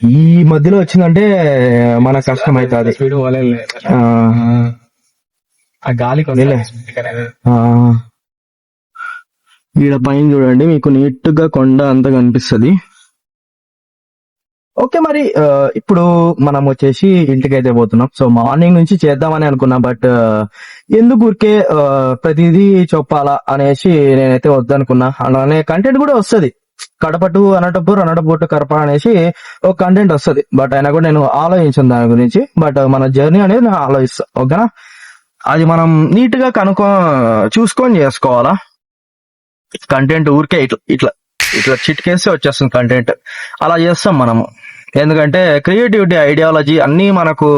ఈ మధ్యలో వచ్చిందంటే మన కష్టం అవుతుంది. స్పీడ్ పోలేదు ఆ గాలి ఈడ పైన చూడండి మీకు నీట్ గా కొండ అంతా కనిపిస్తుంది. ఓకే మరి ఇప్పుడు మనం వచ్చేసి ఇంటికైతే పోతున్నాం. సో మార్నింగ్ నుంచి చేద్దామని అనుకున్నా, బట్ ఎందుకు ఊరికే ప్రతిదీ చెప్పాలా అనేసి నేనైతే వద్దనుకున్నా. అలానే కంటెంట్ కూడా వస్తుంది, కడప టు అనంతపూర్, అనంతపూర్ టు కడప అనేసి ఒక కంటెంట్ వస్తుంది. బట్ అయినా కూడా నేను ఆలోచించాను దాని గురించి. బట్ మన జర్నీ అనేది నేను ఆలోచిస్తా, ఓకేనా? అది మనం నీట్ గా చూసుకొని చేసుకోవాలా. కంటెంట్ ఊరికే ఇట్లా ఇట్లా ఇట్లా చిట్కేస్తే వచ్చేస్తుంది కంటెంట్. అలా చేస్తాం మనము. ఎందుకంటే క్రియేటివిటీ, ఐడియాలజీ అన్ని మనకు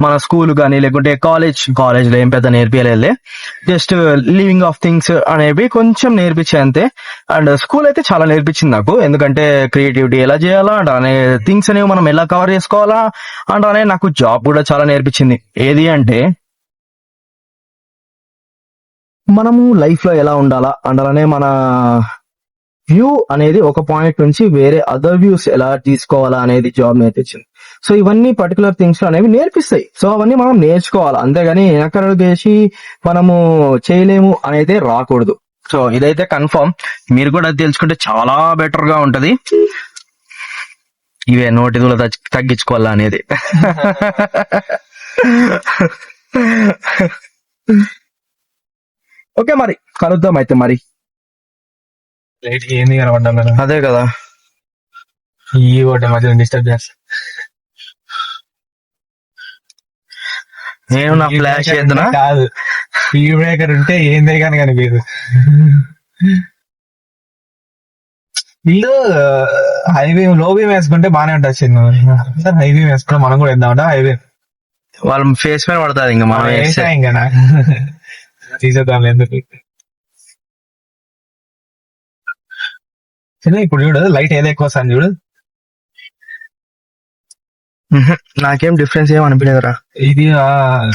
మన స్కూల్ కానీ లేకుంటే కాలేజ్లో ఏం పెద్ద నేర్పియలేదులే. జస్ట్ లివింగ్ ఆఫ్ థింగ్స్ అనేవి కొంచెం నేర్పించే అంతే. అండ్ స్కూల్ అయితే చాలా నేర్పించింది నాకు. ఎందుకంటే క్రియేటివిటీ ఎలా చేయాలా అండ్ అనే థింగ్స్ అనేవి మనం ఎలా కవర్ చేసుకోవాలా అండ్ అనే నాకు జాబ్ కూడా చాలా నేర్పించింది. ఏది అంటే మనము లైఫ్ లో ఎలా ఉండాలా అండ్ అలానే మన వ్యూ అనేది ఒక పాయింట్ నుంచి వేరే అదర్ వ్యూస్ ఎలా తీసుకోవాలా అనేది జాబ్ నేర్పించింది. సో ఇవన్నీ పర్టికులర్ థింగ్స్ అనేవి నేర్పిస్తాయి. సో అవన్నీ మనం నేర్చుకోవాలి, అంతేగాని వెనకడు చేసి మనము చేయలేము అనేది రాకూడదు. సో ఇదైతే కన్ఫర్మ్. మీరు కూడా అది తెలుసుకుంటే చాలా బెటర్ గా ఉంటది. ఇవే నోటిదుల తగ్గించుకోవాలా అనేది. ఓకే మరి కలుద్దాం అయితే. మరి లైట్ ఏంది కనబడ్డా? అదే కదా, ఈ ఒకటి మధ్య డిస్టర్బ్ చేస్తా. నేను నా ఫ్లాష్ చేద్దానా? కాదు, స్పీడ్ బ్రేకర్ ఉంటే ఏందే కానీ కనిపించదు. వీళ్ళు హైవే లో బీమ్ వేసుకుంటే బానే ఉంటుంది. చిన్న హైవే వేసుకుంటే మనం కూడా వేద్దామంట. హైవే వాళ్ళ ఫేస్ మీద పడుతుంది, ఇంకా మనం వేసా ఇంకా తీసేద్దాం ఎందుకు. చిన్న ఇప్పుడు చూడు, లైట్ ఏదో ఎక్కువ వస్తాను చూడు. నాకేం డిఫరెన్స్ ఏం అనిపించదురా. ఇది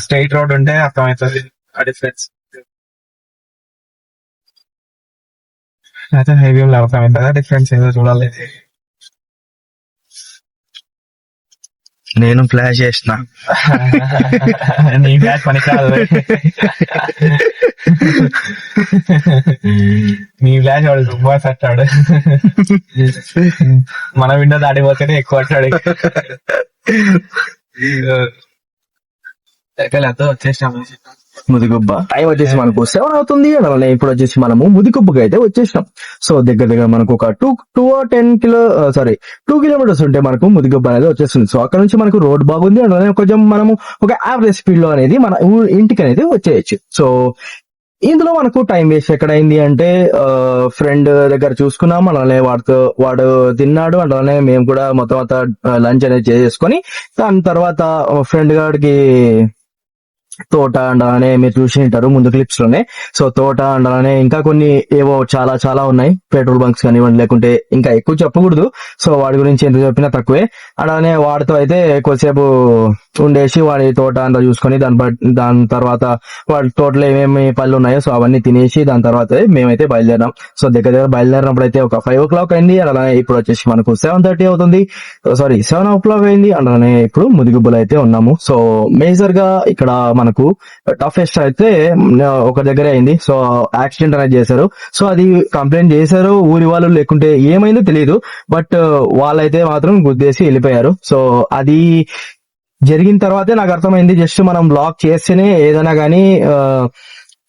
స్ట్రైట్ రోడ్ ఉంటే అర్థమవుతుంది ఆ డిఫరెన్స్. అయితే హైవే లో అర్థమవుతుందా డిఫరెన్స్ ఏదో చూడాలి. నేను ఫ్లాష్ చేసిన. నీ ఫ్లాష్ పని కాదు, నీ ఫ్లాష్ వాడు దుబ్బా సట్టాడు. మన విండో దాటిపోతేనే ఎక్కువ పట్టాడు. వచ్చేసాము ముదిగుబ్బ. టైం వచ్చేసి మనకు 7 అవుతుంది. అలానే ఇప్పుడు వచ్చేసి మనము ముదిగుబ్బకి అయితే వచ్చేసినాం. సో దగ్గర మనకు ఒక 2 కిలోమీటర్స్ ఉంటే మనకు ముదిగుబ్బ అనేది వచ్చేస్తుంది. సో అక్కడ నుంచి మనకు రోడ్ బాగుంది. అలానే కొంచెం మనము ఒక యావరేజ్ స్పీడ్ లో అనేది మన ఇంటికి అనేది వచ్చేయచ్చు. సో ఇందులో మనకు టైం వేస్ట్ ఎక్కడైంది అంటే ఫ్రెండ్ దగ్గర చూసుకున్నాం. అలానే వాడు తిన్నాడు. అలానే మేము కూడా మొత్తం అంతా లంచ్ అనేది చేసుకొని దాని తర్వాత ఫ్రెండ్ గాడికి తోట అండాలనే మీరు చూసి ఉంటారు ముందు క్లిప్స్ లోనే. సో తోట అండాలనే ఇంకా కొన్ని ఏవో చాలా చాలా ఉన్నాయి. పెట్రోల్ బంక్స్ కానివ్వండి, లేకుంటే ఇంకా ఎక్కువ చెప్పకూడదు. సో వాడి గురించి ఎంత చెప్పినా తక్కువే. అలానే వాడితో అయితే కొద్దిసేపు ఉండేసి వాడి తోట అంతా చూసుకొని దాని తర్వాత వాడి తోటలో ఏమేమి పళ్ళు ఉన్నాయో సో అవన్నీ తినేసి దాని తర్వాత మేమైతే బయలుదేరాం. సో దగ్గర బయలుదేరినప్పుడు అయితే ఒక 5 o'clock అయింది. అలానే ఇప్పుడు వచ్చేసి మనకు 7:30 అవుతుంది. 7 o'clock అయింది. అలానే ఇప్పుడు ముదిగుబ్బులు అయితే ఉన్నాము. సో మేజర్ గా ఇక్కడ మనకు టఫెస్ట్ అయితే ఒక దగ్గర అయింది. సో యాక్సిడెంట్ అనేది చేశారు. సో అది కంప్లైంట్ చేశారు ఊరి వాళ్ళు, లేకుంటే ఏమైందో తెలియదు. బట్ వాళ్ళైతే మాత్రం గుద్దేసి వెళ్ళిపోయారు. సో అది జరిగిన తర్వాతే నాకు అర్థమైంది, జస్ట్ మనం బ్లాక్ చేస్తేనే ఏదైనా కానీ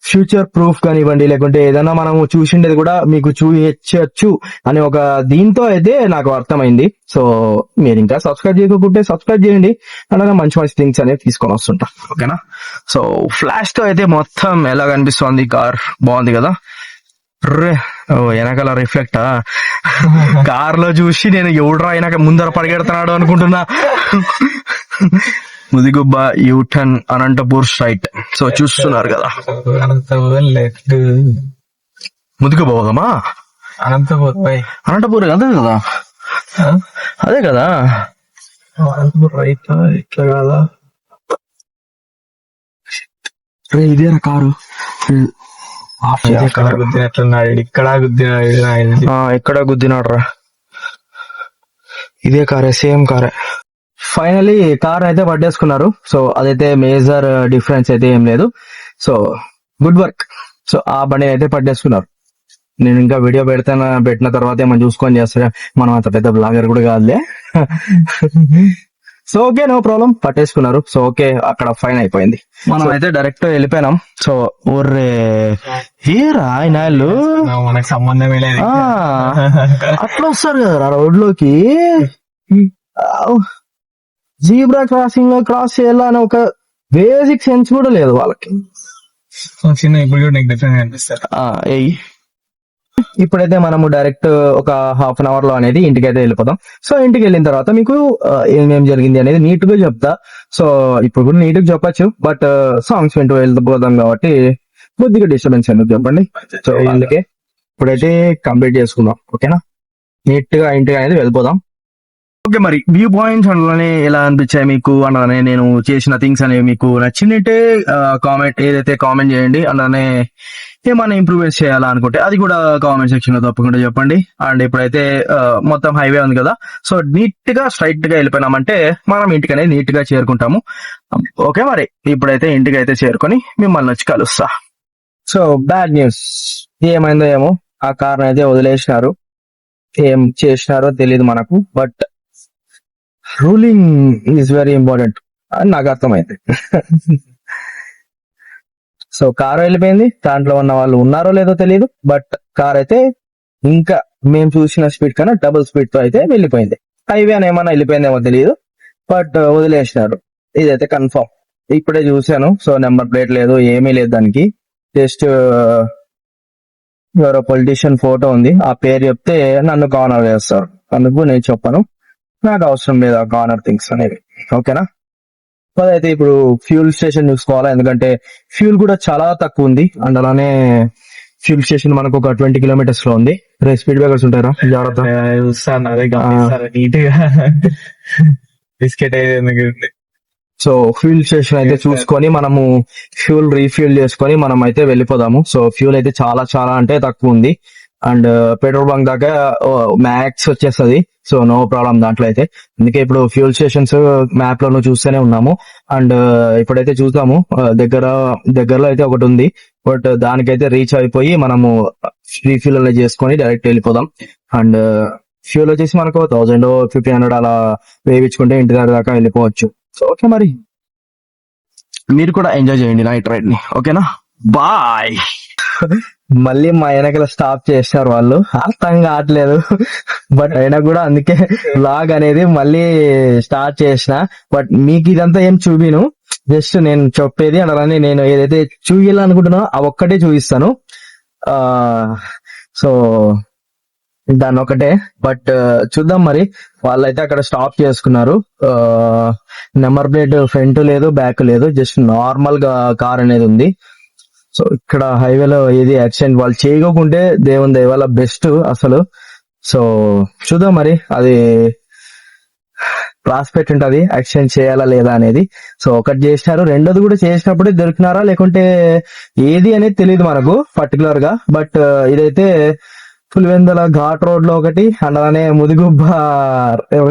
ఫ్యూచర్ ప్రూఫ్ కానివ్వండి, లేకుంటే ఏదైనా మనం చూసిండేది కూడా మీకు చూపించచ్చు అనే ఒక దీంతో అయితే నాకు అర్థమైంది. సో మీరు ఇంకా సబ్స్క్రైబ్ చేయకపోతే సబ్స్క్రైబ్ చేయండి. అలాగే మంచి మంచి థింగ్స్ అనేవి తీసుకొని వస్తుంటా, ఓకేనా? సో ఫ్లాష్ తో అయితే మొత్తం ఎలా కనిపిస్తుంది కార్, బాగుంది కదా. వెనకాల రిఫ్లెక్ట్ కార్ లో చూసి నేను ఎవడరా అయినాక ముందర పరిగెడుతున్నాడు అనుకుంటున్నా. Mudigubba U turn Anantapur straight. So చూస్తున్నారు కదా, ముదిగుబ్బ పోదామా? అనంతపూర్ అదే కదా, అదే కదా అనంతపూర్ రైట్. ఇట్లా కదా, ఇదేనా కారు? ఇక్కడ గుద్దినట్లున్నాడు, ఇక్కడ గుద్దినాడు, ఎక్కడ గుద్దినాడు రా. ఇదే కారే, సేమ్ కారే. ఫైనలీ కార్ అయితే పట్టేసుకున్నారు. సో అదైతే మేజర్ డిఫరెన్స్ అయితే ఏం లేదు. So good work. సో ఆ బండి అయితే పట్టేసుకున్నారు. నేను ఇంకా వీడియో పెట్టిన తర్వాత ఏమో చూసుకొని చేస్తా. మనం అంత పెద్ద బ్లాగర్ కూడా కాదులే. సో ఓకే, నో ప్రాబ్లం, పట్టేసుకున్నారు. సో ఓకే, అక్కడ ఫైన్ అయిపోయింది. మనం అయితే డైరెక్ట్ వెళ్ళిపోయినాం. సో ఊర్రే ఏరా ఆయన వాళ్ళు మనకు సంబంధమే లేదు. అట్లా వస్తారు కదా రోడ్లోకి. జీబ్రా క్రాసింగ్ లో క్రాస్ చేయాలని ఒక బేసిక్ సెన్స్ కూడా లేదు వాళ్ళకి. చిన్న ఇప్పుడు కూడా నీకు డిఫరెంట్ అనిపిస్తారు. ఇప్పుడైతే మనము డైరెక్ట్ ఒక హాఫ్ అన్ అవర్ లో అనేది ఇంటికి అయితే వెళ్ళిపోతాం. సో ఇంటికి వెళ్ళిన తర్వాత మీకు ఏమేం జరిగింది అనేది నీట్ గా చెప్తా. సో ఇప్పుడు కూడా నీట్ గా చెప్పచ్చు, బట్ సాంగ్స్ వింటూ వెళ్ళిపోతాం కాబట్టి కొద్దిగా డిస్టర్బెన్స్ ఎందుకు చెప్పండి. సో అందుకే ఇప్పుడైతే కంప్లీట్ చేసుకుందాం. ఓకేనా, నీట్ గా ఇంటికి అనేది వెళ్ళిపోదాం. ఓకే, మరి వ్యూ పాయింట్స్ అందులోనే ఎలా అనిపించాయి మీకు, అలానే నేను చేసిన థింగ్స్ అనేవి మీకు నచ్చినట్టే కామెంట్ ఏదైతే కామెంట్ చేయండి. అలానే ఏమైనా ఇంప్రూవ్మెంట్స్ చేయాలా అనుకుంటే అది కూడా కామెంట్ సెక్షన్ లో తప్పకుండా చెప్పండి. అండ్ ఇప్పుడైతే మొత్తం హైవే ఉంది కదా, సో నీట్ గా స్ట్రైట్ గా వెళ్ళిపోయినామంటే మనం ఇంటికి అనేది నీట్ గా చేరుకుంటాము. ఓకే, మరి ఇప్పుడైతే ఇంటికి అయితే చేరుకొని మిమ్మల్ని వచ్చి కలుస్తా. సో బ్యాడ్ న్యూస్, ఏమైందో ఏమో, ఆ కార్ అయితే వదిలేసినారు. ఏం చేసినారో తెలియదు మనకు, but ruling is very important అని నాకు అర్థమైంది. సో కార్ వెళ్ళిపోయింది, దాంట్లో ఉన్న వాళ్ళు ఉన్నారో లేదో తెలియదు, బట్ కార్ అయితే ఇంకా మేము చూసిన స్పీడ్ కన్నా డబుల్ స్పీడ్ తో అయితే వెళ్ళిపోయింది. హైవే అని ఏమన్నా వెళ్ళిపోయిందేమో తెలియదు, బట్ వదిలేసినారు. ఇదైతే కన్ఫర్మ్. ఇప్పుడే చూశాను. సో నెంబర్ ప్లేట్ లేదు, ఏమీ లేదు దానికి. జస్ట్ ఎవరో పొలిటీషియన్ ఫోటో ఉంది, ఆ పేరు చెప్తే నన్ను కార్నర్ చేస్తారు. అందుకు నేను చెప్పను, నాకు అవసరం లేదు ఆ కార్నర్ థింగ్స్ అనేవి. ఓకేనా, అదైతే ఇప్పుడు ఫ్యూల్ స్టేషన్ చూసుకోవాలా, ఎందుకంటే ఫ్యూల్ కూడా చాలా తక్కువ ఉంది. అండ్ అలానే ఫ్యూల్ స్టేషన్ మనకు ఒక 20 కిలోమీటర్స్ లో ఉంది. స్పీడ్ బ్రేకర్స్ ఉంటారా, జాగ్రత్త. నీట్ గా బిస్కెట్ అయితే. సో ఫ్యూల్ స్టేషన్ అయితే చూసుకొని మనము ఫ్యూల్ రీఫ్యూల్ చేసుకొని మనం అయితే వెళ్ళిపోదాము. సో ఫ్యూల్ అయితే చాలా చాలా అంటే తక్కువ ఉంది. అండ్ పెట్రోల్ బంక్ దాకా మ్యాక్స్ వచ్చేస్తుంది. సో నో ప్రాబ్లం దాంట్లో అయితే. అందుకే ఇప్పుడు ఫ్యూల్ స్టేషన్స్ మ్యాప్ లో చూస్తూనే ఉన్నాము. అండ్ ఇప్పుడైతే చూద్దాము, దగ్గరలో అయితే ఒకటి ఉంది, బట్ దానికైతే రీచ్ అయిపోయి మనము రీఫిల్ అనేది చేసుకొని డైరెక్ట్ వెళ్ళిపోదాం. అండ్ ఫ్యూల్ వచ్చేసి మనకు 1000-1500 అలా వేయించుకుంటే ఇంటి దగ్గర దాకా వెళ్ళిపోవచ్చు. సో ఓకే, మరి మీరు కూడా ఎంజాయ్ చేయండి నైట్ రైడ్ ని. ఓకేనా, బాయ్. మళ్ళీ మా వెనకల స్టాప్ చేశారు వాళ్ళు, అర్థం కావట్లేదు, బట్ అయినా కూడా అందుకే వ్లాగ్ అనేది మళ్ళీ స్టార్ట్ చేసిన. బట్ మీకు ఇదంతా ఏం చూపిను, జస్ట్ నేను చెప్పేది అలానే నేను ఏదైతే చూపించాలనుకుంటున్నానో ఆ ఒక్కటే చూపిస్తాను. సో దాన్ని ఒకటే, బట్ చూద్దాం మరి. వాళ్ళైతే అక్కడ స్టాప్ చేసుకున్నారు. నెంబర్ ప్లేట్ ఫ్రంట్ లేదు, బ్యాక్ లేదు, జస్ట్ నార్మల్ గా కార్ అనేది ఉంది. సో ఇక్కడ హైవేలో ఏది యాక్సిడెంట్ వాళ్ళు చేయకుంటే దేవుని దయవల్ల బెస్ట్ అసలు. సో చూద్దాం మరి, అది ప్రాస్పెక్ట్ ఉంటది యాక్సిడెంట్ చేయాలా లేదా అనేది. సో ఒకటి చేసినారు, రెండోది కూడా చేసినప్పుడే దొరికినారా లేకుంటే ఏది అనేది తెలియదు మనకు పర్టికులర్ గా. బట్ ఇదైతే పులివెందుల ఘాట్ రోడ్ లో ఒకటి, అండ్ అలానే ముదిగుబ్బ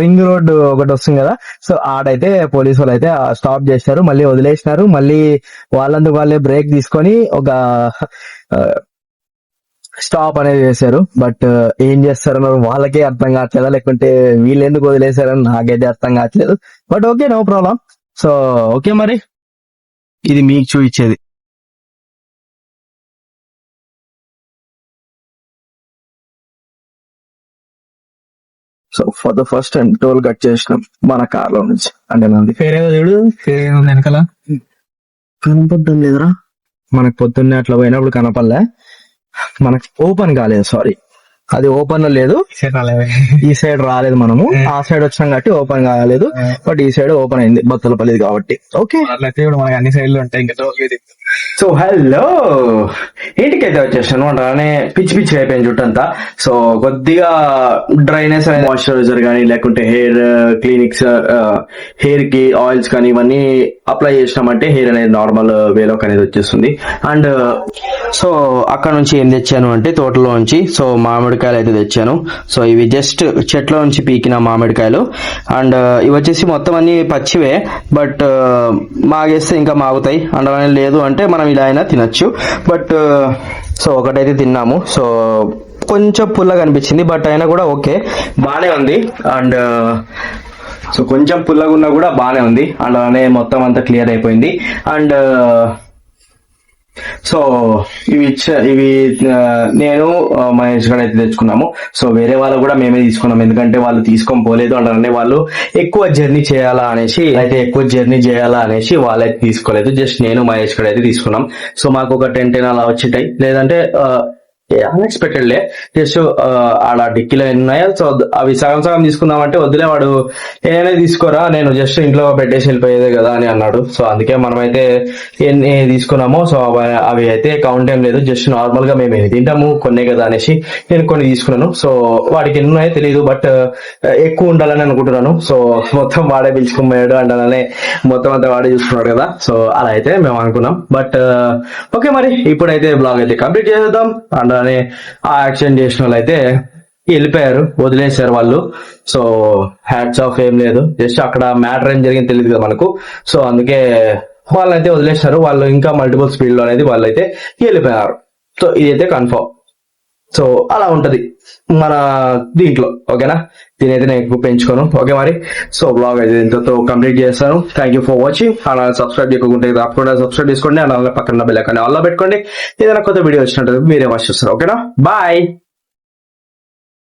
రింగ్ రోడ్ ఒకటి వస్తుంది కదా, సో ఆడైతే పోలీసు వాళ్ళు అయితే స్టాప్ చేశారు, మళ్ళీ వదిలేసినారు. మళ్ళీ వాళ్ళందుకు వాళ్ళే బ్రేక్ తీసుకొని ఒక స్టాప్ అనేది చేశారు. బట్ ఏం చేస్తారన్నారు వాళ్ళకే అర్థం కావట్లేదా, లేకుంటే వీళ్ళు ఎందుకు వదిలేశారని నాకైతే అర్థం కావట్లేదు. But okay, no problem. So okay, మరి ఇది మీకు చూపించేది. So for the first time toll cut చేసినాం మన కార్ లో నుంచి. అంటే నాది పేరేదో చూడు, పేరేదో వెనకాల కనపడడం లేదురా. మనకు పొద్దున్నే అట్లా పోయినప్పుడు కనపడలే, మనకు ఓపెన్ కాలేదు. సారీ, అది ఓపెన్ లో లేదు, ఈ సైడ్ రాలేదు. మనము ఆ సైడ్ వచ్చాం కాబట్టి ఓపెన్ కాలేదు, బట్ ఈ సైడ్ ఓపెన్ అయింది బత్తలపల్లి కాబట్టి. ఓకే, అట్లయితే ఇప్పుడు మనకి అన్ని సైడ్లు ఉంటాయి. ఇంకా సో హలో, ఇంటికైతే వచ్చేసాను. అలానే పిచ్చి పిచ్చి అయిపోయింది జుట్టంతా. సో కొద్దిగా డ్రైనెస్ అనేది మాయిశ్చరైజర్ కానీ లేకుంటే హెయిర్ క్లినిక్స్, హెయిర్ కి ఆయిల్స్ కానీ ఇవన్నీ అప్లై చేసినామంటే హెయిర్ అనేది నార్మల్ వేలోకి అనేది వచ్చేస్తుంది. అండ్ సో అక్కడ నుంచి ఏం తెచ్చాను అంటే తోటలో నుంచి సో మామిడికాయలు అయితే తెచ్చాను. సో ఇవి జస్ట్ చెట్లో నుంచి పీకిన మామిడికాయలు. అండ్ ఇవి వచ్చేసి మొత్తం అన్ని పచ్చివే, బట్ మాగేస్తే ఇంకా మాగుతాయి. అండ్ అలానే లేదు అంటే మనం ఇలా అయినా తినచ్చు. బట్ సో ఒకటైతే తిన్నాము. సో కొంచెం పుల్లగా అనిపించింది, బట్ అయినా కూడా ఓకే, బానే ఉంది. అండ్ సో కొంచెం పుల్లగా ఉన్నా కూడా బానే ఉంది. అండ్ అలానే మొత్తం అంతా క్లియర్ అయిపోయింది. అండ్ సో ఇవి నేను మహేష్ గారు అయితే తెచ్చుకున్నాము. సో వేరే వాళ్ళు కూడా మేమే తీసుకున్నాం, ఎందుకంటే వాళ్ళు తీసుకొని పోలేదు. అండ్ అలానే వాళ్ళు ఎక్కువ జర్నీ చేయాలా అనేసి వాళ్ళైతే తీసుకోలేదు. జస్ట్ నేను మహేష్ గారు అయితే తీసుకున్నాం. సో మాకు ఒక 10 అలా వచ్చిటాయి, లేదంటే అన్ఎక్స్పెక్టెడ్ లే. జస్ట్ ఆడ డిక్కీలో ఉన్నాయా, సో అవి సగం తీసుకుందామంటే వద్దులే, వాడు ఏదైనా తీసుకోరా, నేను జస్ట్ ఇంట్లో పెట్టేసి వెళ్ళిపోయేదే కదా అని అన్నాడు. సో అందుకే మనమైతే ఎన్ని తీసుకున్నామో సో అవి అయితే కౌంట్ ఏం లేదు, జస్ట్ నార్మల్ గా మేము తింటాము కొన్నే కదా అనేసి నేను కొన్ని తీసుకున్నాను. సో వాడికి ఎన్ని ఉన్నాయో తెలియదు, బట్ ఎక్కువ ఉండాలని అనుకుంటున్నాను. సో మొత్తం వాడే పిలుచుకుపోయాడు, అండ్ అలానే మొత్తం అంతా వాడే చూసుకున్నాడు కదా. సో అలా అయితే మేము అనుకున్నాం. బట్ ఓకే, మరి ఇప్పుడైతే బ్లాగ్ అయితే కంప్లీట్ చేసేద్దాం. అండ్ అలానే ఆ యాక్సిడెంట్ చేసిన వాళ్ళు అయితే వెళ్ళిపోయారు, వదిలేశారు వాళ్ళు. సో హ్యాట్స్ ఆఫ్, ఏం లేదు, జస్ట్ అక్కడ మ్యాటర్ ఏం జరిగింది తెలియదు కదా మనకు. సో అందుకే వాళ్ళైతే వదిలేశారు. వాళ్ళు ఇంకా మల్టిపుల్ స్పీడ్ లో అనేది వాళ్ళైతే వెళ్ళిపోయారు. సో ఇదైతే కన్ఫర్మ్. సో అలా ఉంటది మన దీంట్లో, ఓకేనా. దీనైతే నేను ఎక్కువ పెంచుకోను. ఓకే మరి, సో బ్లాగ్ అయితే ఇంతతో కంప్లీట్ చేస్తాను. Thank you for watching. అలా సబ్స్క్రైబ్ చేయకుంటే తప్పకుండా సబ్స్క్రైబ్ చేసుకోండి. అలా పక్కన బెల్ ఐకాన్ ఆల్ లో పెట్టుకోండి. ఏదైనా కొత్త వీడియో వచ్చినట్టు మీరే ఫస్ట్ చూస్తారు. ఓకేనా, బాయ్.